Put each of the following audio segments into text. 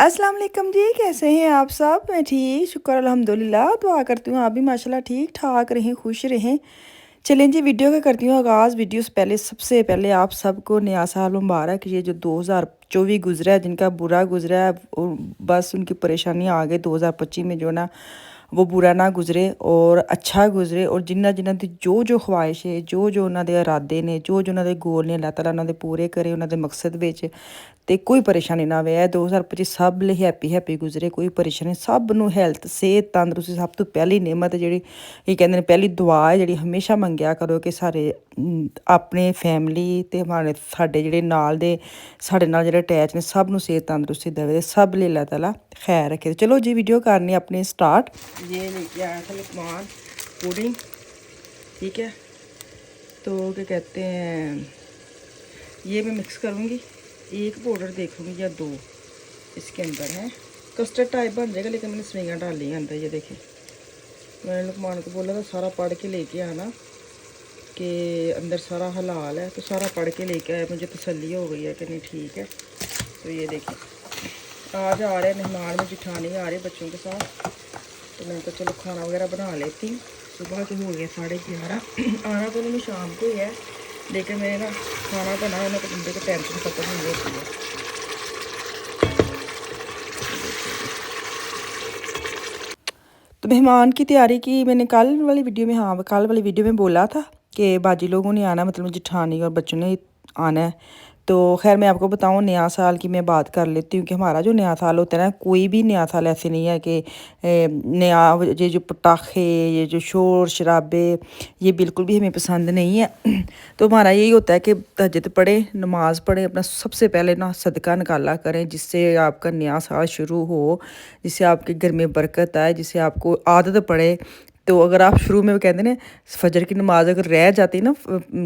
अस्सलाम वालेकुम जी, कैसे हैं आप सब? मैं ठीक, शुक्र अल्हम्दुलिल्लाह। दुआ करती हूँ आप भी माशाल्लाह ठीक ठाक रहें, खुश रहें। चलें जी, वीडियो का करती हूँ आगाज़। वीडियो से पहले सबसे पहले आप सबको नया साल मुबारक। ये जो 2024 गुजरा है, जिनका बुरा गुजरा है बस उनकी परेशानी आ गई 2025 में जो ना वो बुरा ना गुजरे और अच्छा गुजरे। और जिन्ना जिन्ना दी जो जो ख्वाहिश है, जो जो उन्होंने इरादे ने, जो जो उन्होंने गोल ने, अल्लाह ताला उन्होंने पूरे करे उन्होंने मकसद विच। ते कोई परेशानी ना आवे। 2025 सब ਲਈ हैप्पी गुजरे, कोई परेशानी सब ਨੂੰ ਹੈਲਥ सेहत तंदरुस्ती सब तो पहली नेमत ਜਿਹੜੀ ਇਹ ਕਹਿੰਦੇ ਨੇ ਪਹਿਲੀ ਦੁਆ ਹੈ ਜਿਹੜੀ ਹਮੇਸ਼ਾ ਮੰਗਿਆ ਕਰੋ ਕਿ ਸਾਰੇ ਆਪਣੇ ਫੈਮਿਲੀ ਤੇ ਸਾਡੇ ਜਿਹੜੇ ਨਾਲ ਦੇ ਸਾਡੇ ਨਾਲ ਜਿਹੜੇ ਅਟੈਚ ਨੇ ਸਭ ਨੂੰ ਸਿਹਤ ਤੰਦਰੁਸਤੀ ਦੇਵੇ ਤੇ ਸਭ ਲਈ अल्लाह ताला खैर रखे। चलो जी वीडियो करनी अपनी स्टार्ट। ये लेके आया था लुकमान पुडिंग, ठीक है। तो क्या कहते हैं, ये मैं मिक्स करूँगी, एक पाउडर देखूँगी या दो इसके अंदर है। कस्टर्ड टाइप बन जाएगा लेकिन मैंने सवैयाँ डाली हैं अंदर। ये देखें, मैंने लुकमान को बोला था सारा पढ़ के लेके आना कि अंदर सारा हलाल है, तो सारा पढ़ के लेके आया। मुझे तसल्ली हो गई है कि नहीं ठीक है। तो ये देखें, आज आ रहे मेहमान में जिठानी आ रहे बच्चों के साथ, तो मैं तो चलो खाना वगैरह बना लेती हूँ। सुबह के हो गए 11:30। आना तो उन्होंने शाम को ही है, लेकिन मैंने ना खाना बना उन्हें तो बंदे को टेंशन खत्म नहीं होती है। तो मेहमान की तैयारी की मैंने कल वाली वीडियो में, हाँ कल वाली वीडियो में बोला था कि बाजी लोगों ने आना, मतलब जिठानी और बच्चों ने आना है। तो खैर मैं आपको बताऊं, नया साल की मैं बात कर लेती हूँ कि हमारा जो नया साल होता है ना, कोई भी नया साल ऐसे नहीं है कि नया ये जो पटाखे, ये जो शोर शराबे, ये बिल्कुल भी हमें पसंद नहीं है। तो हमारा यही होता है कि तहज्जुद पढ़े, नमाज़ पढ़े, अपना सबसे पहले ना सदका निकाला करें जिससे आपका नया साल शुरू हो, जिससे आपके घर में बरकत आए, जिससे आपको आदत पड़े। तो अगर आप शुरू में वो कहते हैं फजर की नमाज अगर रह जाती ना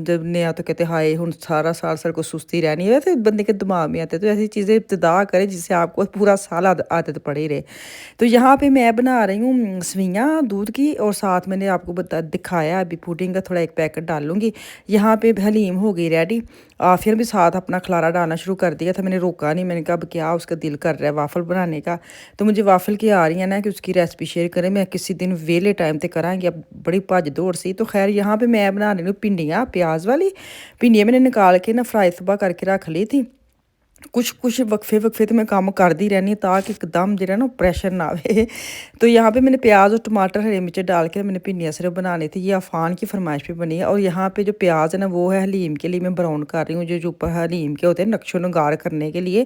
जब नया, तो कहते हाय हुन सारा साल सर को सुस्ती रहनी है, वैसे बंदे के दिमाग में आते। तो ऐसी चीज़ें इब्तिदा करें जिससे आपको पूरा साल आदत पड़ी रहे। तो यहाँ पे मैं बना रही हूँ सवैयाँ दूध की, और साथ मैंने आपको दिखाया अभी पुडिंग का थोड़ा एक पैकेट डालूंगी। यहाँ पे हलीम हो गई रेडी। आफिया भी साथ अपना खलारा डालना शुरू कर दिया था, मैंने रोका नहीं। मैंने कहा अब क्या उसका दिल कर रहा है वाफल बनाने का, तो मुझे वाफल की आ रही है ना कि उसकी रेसिपी शेयर करें। मैं किसी दिन वेले टाइम ते करांगी, अब बड़ी भज दौड़ सी। तो खैर यहाँ पे मैं बना रही हूँ भिंडियाँ, प्याज वाली भिंडियाँ मैंने निकाल के ना फ्राई सुबह करके रख ली थी। कुछ वक्फे तो मैं काम करती रहनी ताकि एकदम जो ना प्रेशर ना आए। तो यहाँ पे मैंने प्याज और टमाटर हरी मिर्च डाल के मैंने भिंडियाँ सिर्फ बनानी थी। ये अफ़ान की फरमाइश पे बनी है। और यहाँ पे जो प्याज है ना वो है हलीम के लिए मैं ब्राउन कर रही हूँ। जो ऊपर हलीम के होते हैं नक्शो नगार करने के लिए,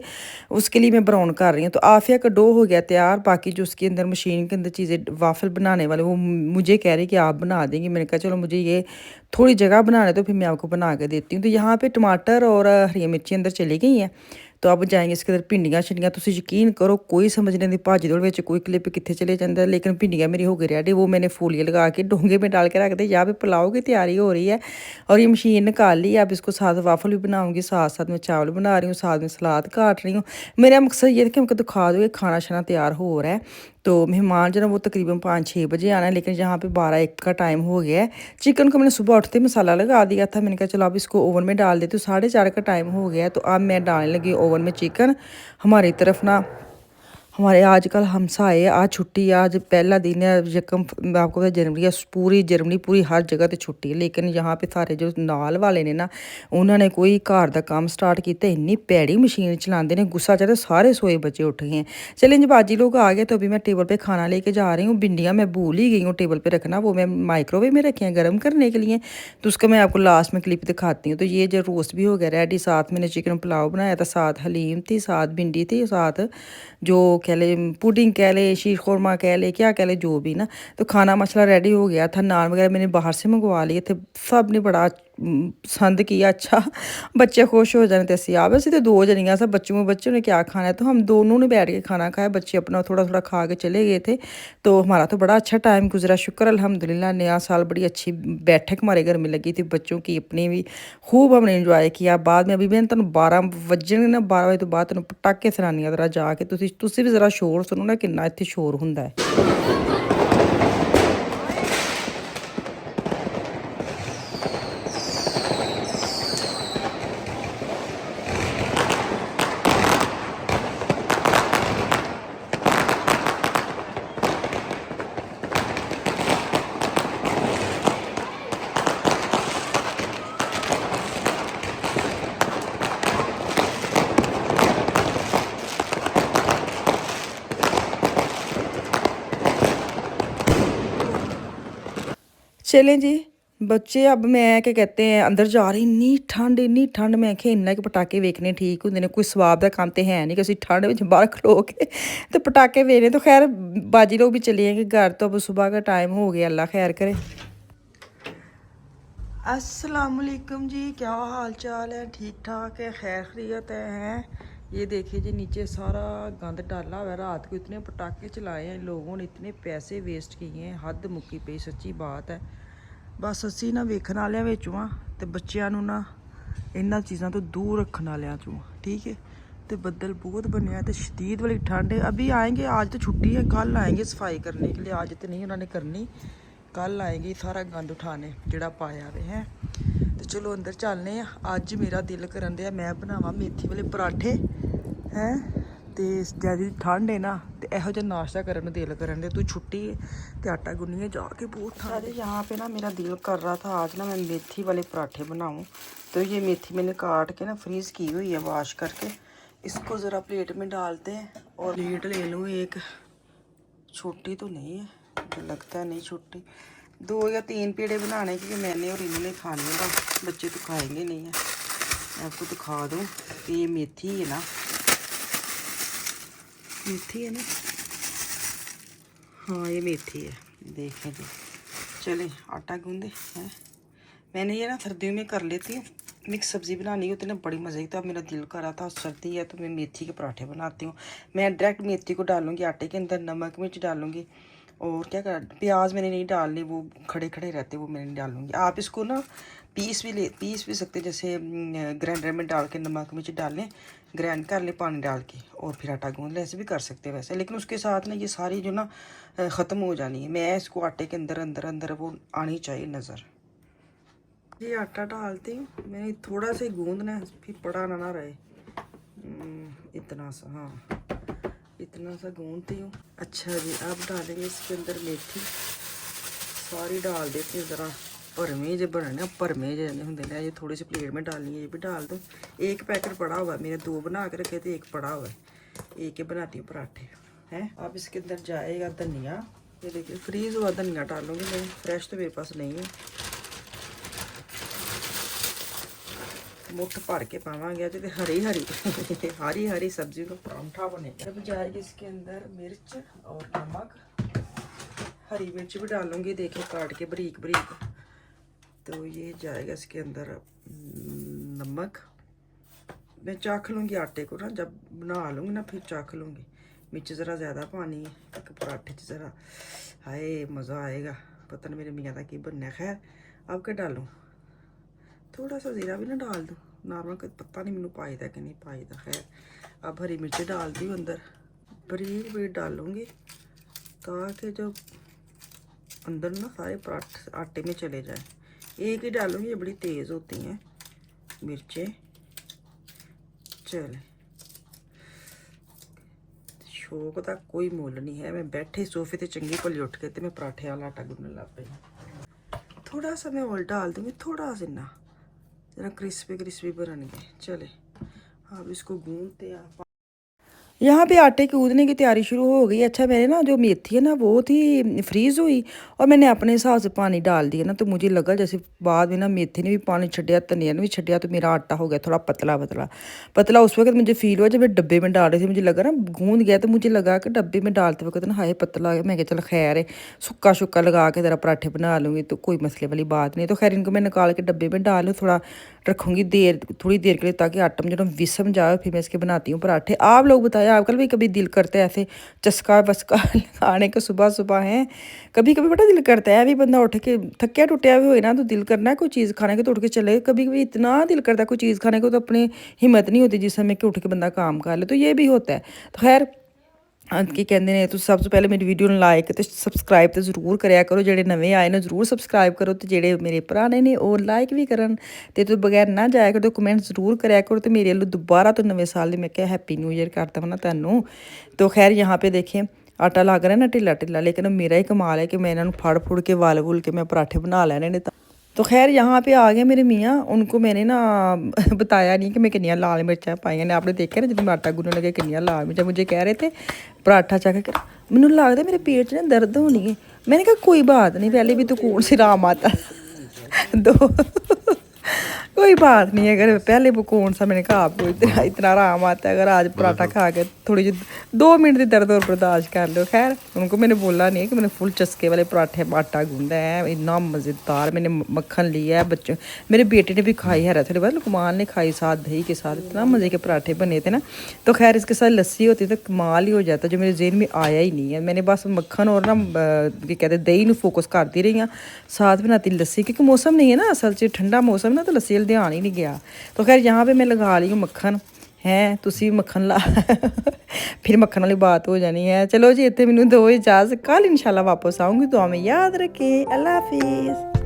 उसके लिए मैं ब्राउन कर रही हूँ। तो आफिया का डो हो गया तैयार। बाकी जो उसके अंदर मशीन के अंदर चीज़ें वाफल बनाने वाले वो मुझे कह रही कि आप बना देंगी। मैंने कहा चलो मुझे ये थोड़ी जगह बनाने तो फिर मैं आपको बना के देती हूँ। तो यहाँ पे टमाटर और हरी मिर्ची अंदर चली गई हैं। तो अब जाएंगे इसके अंदर भिंडियाँ शिंडियाँ। तुम यकीन करो कोई समझने की भज दौड़ में कोई क्लिप कितने चले जाता है। लेकिन भिंडियाँ मेरी हो गई रेडी, वो मैंने फूलियाँ लगा के डोंगे में डाल के रख दी। यहाँ पे पुलाव की तैयारी हो रही है और ये मशीन निकाल ली। अब इसको साथ वाफल भी बनाऊंगी, साथ साथ में चावल बना रही हूँ, साथ में सलाद काट रही हूँ। मेरा मकसद ये था कि हमको दिखा दो कि खाना शाना तैयार हो रहा है। तो मेहमान जो ना वो तकरीबन 5-6 बजे आना है, लेकिन यहाँ पे 12-1 का टाइम हो गया है। चिकन को मैंने सुबह उठते मसाला लगा दिया था। मैंने कहा चलो अब इसको ओवन में डाल देती हूँ। 4:30 का टाइम हो गया है। तो अब मैं डालने लगी ओवन में चिकन। हमारी तरफ ना हमारे आजकल हमसाए आज छुट्टी, आज पहला दिन है यकम आपको पता जर्मनी है, पूरी जर्मनी पूरी हर जगह ते छुट्टी है। लेकिन यहाँ पे सारे जो नाल वाले ने ना उन्होंने कोई घर का काम स्टार्ट किया, इन्नी भैड़ी मशीन चलाते हैं, गुस्सा चढ़े सारे सोए बच्चे उठ गए हैं। चलें जी बाजी लोग आ गए। तो अभी मैं टेबल पे खाना लेके जा रही हूँ। भिंडियाँ मैं भूल ही गई हूँ टेबल पे रखना, वो मैं माइक्रोवेव में रखी हैं गर्म करने के लिए। तो उसका मैं आपको लास्ट में क्लिप दिखाती हूँ। तो ये जो रोस्ट भी हो गया रेडी, साथ मैंने चिकन पुलाव बनाया था, साथ हलीम थी, साथ भिंडी थी, साथ जो कह ले पुडिंग कह ले, शीर खुरमा कह ले, क्या कह ले जो भी ना। तो खाना मसाला रेडी हो गया था। नान वगैरह मैंने बाहर से मंगवा लिए थे। सब ने बड़ा पसंद किया। अच्छा बच्चे खुश हो जाने थे। आप वैसे तो 2 जनियाँ सब बच्चों ने क्या खाना है, तो हम दोनों ने बैठ के खाना खाया। बच्चे अपना थोड़ा थोड़ा खा के चले गए थे। तो हमारा तो बड़ा अच्छा टाइम गुजरा, शुक्र अल्हम्दुलिल्लाह। नया साल बड़ी अच्छी बैठक हमारे घर में लगी थी, बच्चों की अपनी भी खूब हमने इंजॉय किया। बाद में अभी मैंने तुम 12 बजे ना 12 बजे तो बाद तुम पटाके सुनानी जरा जाके तुसी भी जरा शोर सुनो ना किन्ना इत्थे शोर हुंदा है। चलें जी बच्चे अब मैं क्या कहते हैं अंदर जा रही इन्नी ठंड मैं आखे इन्ना कि पटाके वेखने ठीक होंगे ने कोई स्वाब का काम तो है नहीं कि असं ठंड में बाहर खलो के तो पटाके वेखने तो खैर बाजी लोग भी चले गए घर तो अब सुबह का टाइम हो गया अल्लाह खैर करे। अस्सलामुअलैकुम जी, क्या हाल चाल है? ठीक ठाक है, खैर खैरियत है। ये देखिए जी नीचे सारा गंद डाला हुआ है। रात को इतने पटाखे चलाए हैं लोगों ने, इतने पैसे वेस्ट किए हैं, हद मुक्की पई सच्ची बात है। बस असी ना वेखण वालियां विचों आ ते बच्चियां नूं ना इन्हां चीज़ों तो दूर रखण वालियां चों, ठीक है। तो बदल बहुत बनया तो शदीद वाली ठंड है। अभी आएंगे, आज तो छुट्टी है, कल आएंगे सफाई करने के लिए। आज तो नहीं उन्होंने करनी, कल आएंगी सारा गंद उठाने जिहड़ा पाया वे है। तो चलो अंदर चलने। अज मेरा दिल करन दिया मैं बनावा मेथी वाले पराठे हैं। तो ज़्यादा ठंड है ना, तो यहो जिहा नाश्ता करने को दिल करन दिया। तू छुट्टी तो आटा गुन्निए जाके, बहुत ठंड है। यहाँ पे ना मेरा दिल कर रहा था आज ना मैं मेथी वाले पराठे बनाऊँ। तो ये मेथी मैंने काट के ना फ्रीज़ की हुई है वॉश करके। इसको ज़रा प्लेट में डालते हैं और प्लेट ले लूँ एक। छोटी तो नहीं है, तो लगता है नहीं छोटी। 2 या 3 पेड़े बनाने क्योंकि मैंने और इन्होंने खाने का, बच्चे तो खाएंगे नहीं है। मैं आपको दिखा दूँ कि ये मेथी है ना, मेथी है ना, हाँ ये मेथी है, देखें जी। चलें आटा गूंदे हैं। मैंने ये ना सर्दियों में कर लेती हूँ, मिक्स सब्ज़ी बनानी होती है ना, बड़ी मज़े की। तो अब मेरा दिल कर रहा था सर्दी है तो मैं मेथी के पराठे बनाती हूँ। मैं डायरेक्ट मेथी को डालूँगी आटे के अंदर, नमक मिर्च डालूँगी और क्या कर, प्याज मैंने नहीं डालनी, वो खड़े खड़े रहते, वो मैं नहीं डालूँगी। आप इसको ना पीस भी सकते, जैसे ग्राइंडर में डाल के नमक मिर्च डाल लें, ग्राइंड कर लें पानी डाल के और फिर आटा गूंद लें, ऐसे भी कर सकते हैं वैसे। लेकिन उसके साथ ना ये सारी जो ना ख़त्म हो जानी है। मैं इसको आटे के अंदर अंदर अंदर वो आनी चाहिए नज़र। ये आटा डालती हूँ मैंने, थोड़ा सा गूंदना है, फिर बड़ा ना रहे। इतना सा, हाँ इतना सा गूंदती हूँ। अच्छा जी, अब डालेंगे इसके अंदर मेथी, सारी डाल देती हूँ ज़रा। भरमे जो बनने भरमे जो होंगे ना, ये थोड़ी सी प्लेट में डालनी है, ये भी डाल दूँ। एक पैकेट पड़ा हुआ है, मेरे 2 बना के रखे थे, एक पड़ा हुआ है, एक ही बनाती हूँ पराठे हैं। अब इसके अंदर जाएगा धनिया। ये देखिए फ्रीज़ हुआ धनिया डालूँगी मैं, फ्रेश तो मेरे पास नहीं है। मुठ भर के पावांगे आज तो हरी हरी सब्जी का परांठा बनेगा। अब जाएगी इसके अंदर मिर्च और नमक, हरी मिर्च भी डालूंगी देखिए काट के बारीक बारीक। तो ये जाएगा इसके अंदर नमक। मैं चाख लूँगी आटे को ना, जब बना लूँगी ना फिर चाख लूँगी। मिर्च ज़रा ज़्यादा पानी है ताकि पराठे ज़रा हाय मज़ा आएगा। पता नहीं मेरे मियाँ का की बनना। खैर अब क्या डालूँ, थोड़ा सा ज़ीरा भी ना डाल दूँ नॉर्मल, पता नहीं मैंने पाई था कि नहीं पाई था। खैर अब हरी मिर्च डाल दी अंदर, बारीक बारीक डालूँगी ताकि जो अंदर ना सारे पराठे आटे में चले जाए। एक ही डालूँगी, ये बड़ी तेज़ होती हैं मिर्चें। चले शौक का कोई मुल नहीं है। मैं बैठे सोफे ते चंगी भली उठ के तो मैं पराठे वाला आटा गुनने लग पई। थोड़ा सा मैं ऑयल डाल दूँगी, थोड़ा सा ना, जरा क्रिस्पी बनेंगे। चले अब इसको गूंदते हैं। यहाँ पे आटे के गूंदने की तैयारी शुरू हो गई। अच्छा मैंने ना जो मेथी है ना वो थी फ्रीज़ हुई और मैंने अपने हिसाब से पानी डाल दिया ना, तो मुझे लगा जैसे बाद में ना मेथी ने भी पानी छड्डिया, धनिया ने भी छड्डिया, तो मेरा आटा हो गया थोड़ा पतला पतला पतला। उस वक्त मुझे फील हुआ जब मैं डब्बे में डाल रही थी, मुझे लगा ना गूंद गया, तो मुझे लगा कि डब्बे में डालते वक्त ना हाय पतला है। मैं चल खैर है, सुक्का शुक्का लगा के ज़रा पराठे बना लूँगी तो कोई मसले वाली बात नहीं। तो खैर इनको मैं निकाल के डब्बे में डाल लूँ, थोड़ा रखूँगी थोड़ी देर के लिए ताकि आटा में जो विसम जाए, फिर मैं इसके बनाती हूँ पराठे। आप लोग बताएं आपका भी कभी दिल करता है ऐसे चस्का बसका खाने का सुबह सुबह है? कभी कभी बड़ा दिल करता है, अभी बंदा उठ के थक्या टुटिया भी हो ना तो दिल करना है कोई चीज़ खाने के, तो उठ के चले। कभी कभी इतना दिल करता है कोई चीज़ खाने को तो अपनी हिम्मत नहीं होती जिस समय कि उठ के बंदा काम कर ले, तो ये भी होता है। तो खैर की कहते हैं, तो सब तो पहले मेरी वीडियो ਨੂੰ लाइक तो सबसक्राइब तो जरूर कराया करो। ਜਿਹੜੇ नवे आए ने जरूर सबसक्राइब करो, तो ਜਿਹੜੇ मेरे पुराने ने और लाइक भी करन। ਤੇ ਤੋਂ बगैर ना जाया करो, कमेंट जरूर कराया करो। तो मेरे लिए दोबारा तो नवे साल ਦੀ मैं क्या हैप्पी न्यू ईयर करता हूँ ना तैनू। तो खैर यहाँ पे देखें आटा लग रहा है ना ढिला ढिला, लेकिन मेरा ही कमाल है कि मैं इन्होंने फड़ फुड़ के वाल वुल के मैं पराठे बना लेने ने। तो खैर यहाँ पे आ गए मेरे मियाँ, उनको मैंने ना बताया नहीं कि मैं कितनी लाल मिर्चा पाई ने। आपने देखा ना जब मैं आटा गुनने लगे कितनी लाल मिर्चा, मुझे कह रहे थे पराठा चख के, मैनू लगता मेरे पेट च ना दर्द होनी है। मैंने कहा कोई बात नहीं, पहले भी तो कौन सी राम आता दो कोई बात नहीं, अगर पहले वो कौन सा, मैंने कहा आपको इतना आराम आता है, अगर आज पराठा खा के थोड़ी जी 2 मिनट की दर्द और बर्दाश्त कर लो। खैर उनको मैंने बोला नहीं है कि मैंने फुल चस्के वाले पराठे आटा गूंदा है, इतना मज़ेदार। मैंने मक्खन लिया है, बच्चों मेरे बेटे ने भी खाई है, थोड़ी बहुत लुकमान ने खाई साथ दही के साथ, इतना मज़े के पराठे बने थे ना। तो खैर इसके साथ लस्सी होती तो कमाल ही हो जाता, जो मेरे जेहन में आया ही नहीं है। मैंने बस मक्खन और ना कहते दही ਨੂੰ फोकस करती रही हाँ, साथ बनाती लस्सी, क्योंकि मौसम नहीं है ना असल च, ठंडा मौसम ना, तो लस्सी ध्यान ही नहीं गया। तो खैर यहाँ पे मैं लगा ली हूँ मक्खन है, तुसी मक्खन ला फिर मक्खन वाली बात हो जानी है। चलो जी इतने मैनू दो इजाज़त, कल इंशाल्लाह वापस आऊँगी, दुआ में याद रखें। अल्लाह हाफिज़।